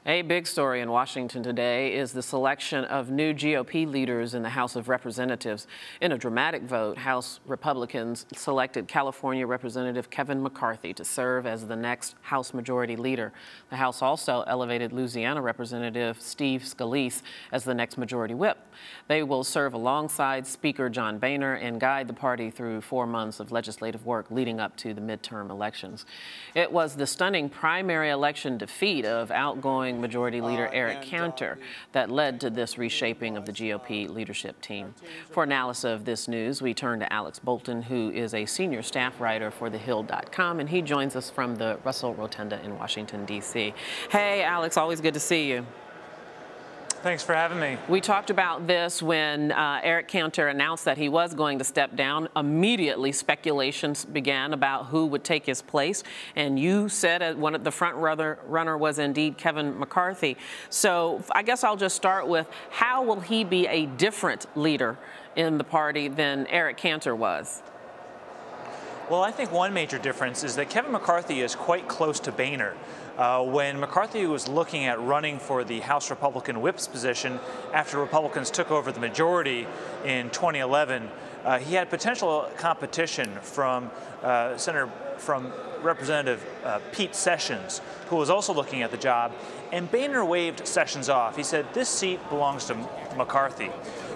A big story in Washington today is the selection of new GOP leaders in the House of Representatives. In a dramatic vote, House Republicans selected California Representative Kevin McCarthy to serve as the next House Majority Leader. The House also elevated Louisiana Representative Steve Scalise as the next Majority Whip. They will serve alongside Speaker John Boehner and guide the party through 4 months of legislative work leading up to the midterm elections. It was the stunning primary election defeat of outgoing Majority Leader Eric Cantor that led to this reshaping of the GOP leadership team. For analysis of this news, we turn to Alex Bolton, who is a senior staff writer for TheHill.com, and he joins us from the Russell Rotunda in Washington, D.C. Hey, Alex, always good to see you. Thanks for having me. We talked about this when Eric Cantor announced that he was going to step down. Immediately, speculations began about who would take his place. And you said one of the front runner was indeed Kevin McCarthy. So I guess I'll just start with, how will he be a different leader in the party than Eric Cantor was? Well, I think one major difference is that Kevin McCarthy is quite close to Boehner. When McCarthy was looking at running for the House Republican whip's position after Republicans took over the majority in 2011, he had potential competition from Representative Pete Sessions, who was also looking at the job, and Boehner waved Sessions off. He said, "This seat belongs to McCarthy."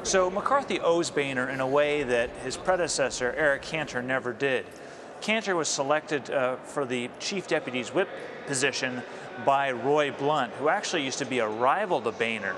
So McCarthy owes Boehner in a way that his predecessor, Eric Cantor, never did. Cantor was selected for the Chief Deputy's whip position by Roy Blunt, who actually used to be a rival to Boehner.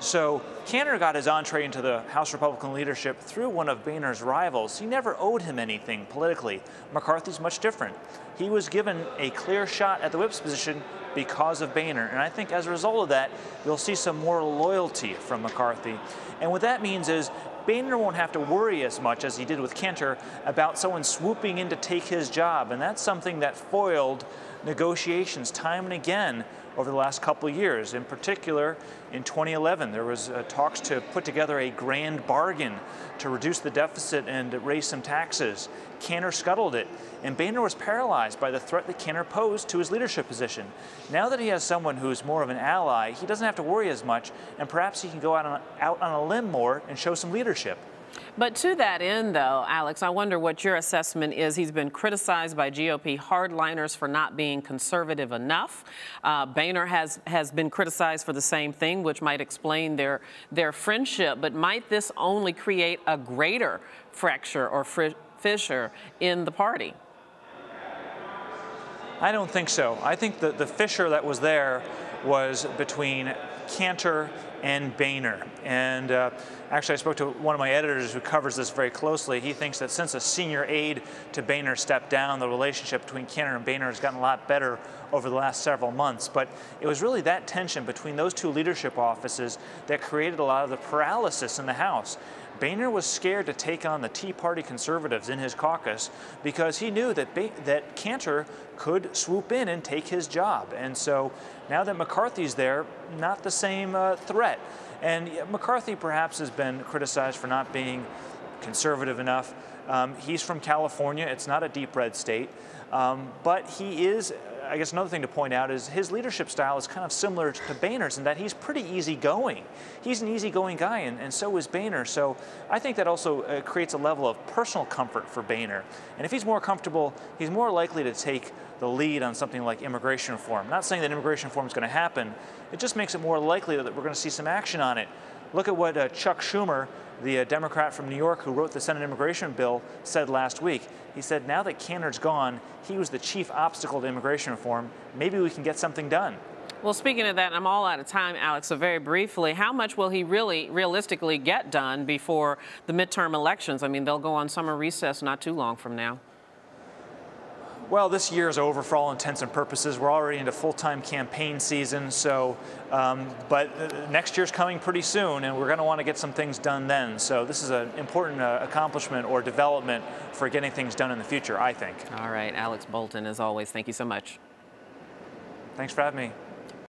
So Cantor got his entree into the House Republican leadership through one of Boehner's rivals. He never owed him anything politically. McCarthy's much different. He was given a clear shot at the whip's position because of Boehner. And I think as a result of that, you'll see some more loyalty from McCarthy. And what that means is Boehner won't have to worry as much as he did with Cantor about someone swooping in to take his job. And that's something that foiled negotiations time and again over the last couple of years. In particular, in 2011, there was talks to put together a grand bargain to reduce the deficit and raise some taxes. Cantor scuttled it, and Boehner was paralyzed by the threat that Cantor posed to his leadership position. Now that he has someone who's more of an ally, he doesn't have to worry as much, and perhaps he can go out on a limb more and show some leadership. But to that end, though, Alex, I wonder what your assessment is. He's been criticized by GOP hardliners for not being conservative enough. Boehner has been criticized for the same thing, which might explain their friendship. But might this only create a greater fracture or fissure in the party? I don't think so. I think the fissure that was there was between Cantor and Boehner. And actually, I spoke to one of my editors who covers this very closely. He thinks that since a senior aide to Boehner stepped down, the relationship between Cantor and Boehner has gotten a lot better over the last several months. But it was really that tension between those two leadership offices that created a lot of the paralysis in the House. Boehner was scared to take on the Tea Party conservatives in his caucus because he knew that Cantor could swoop in and take his job. And so now that McCarthy's there, not the same threat. And McCarthy perhaps has been criticized for not being conservative enough. He's from California. It's not a deep red state. But he is, I guess another thing to point out is his leadership style is kind of similar to Boehner's in that he's pretty easygoing. He's an easygoing guy, and so is Boehner. So I think that also creates a level of personal comfort for Boehner. And if he's more comfortable, he's more likely to take the lead on something like immigration reform. I'm not saying that immigration reform is going to happen. It just makes it more likely that we're going to see some action on it. Look at what Chuck Schumer, the Democrat from New York who wrote the Senate immigration bill, said last week. He said, now that Cantor's gone, he was the chief obstacle to immigration reform. Maybe we can get something done. Well, speaking of that, I'm all out of time, Alex, so very briefly, how much will he really realistically get done before the midterm elections? I mean, they'll go on summer recess not too long from now. Well, this year is over for all intents and purposes. We're already into full-time campaign season, so, but next year's coming pretty soon, and we're going to want to get some things done then. So this is an important accomplishment or development for getting things done in the future, I think. All right, Alex Bolton, as always, thank you so much. Thanks for having me.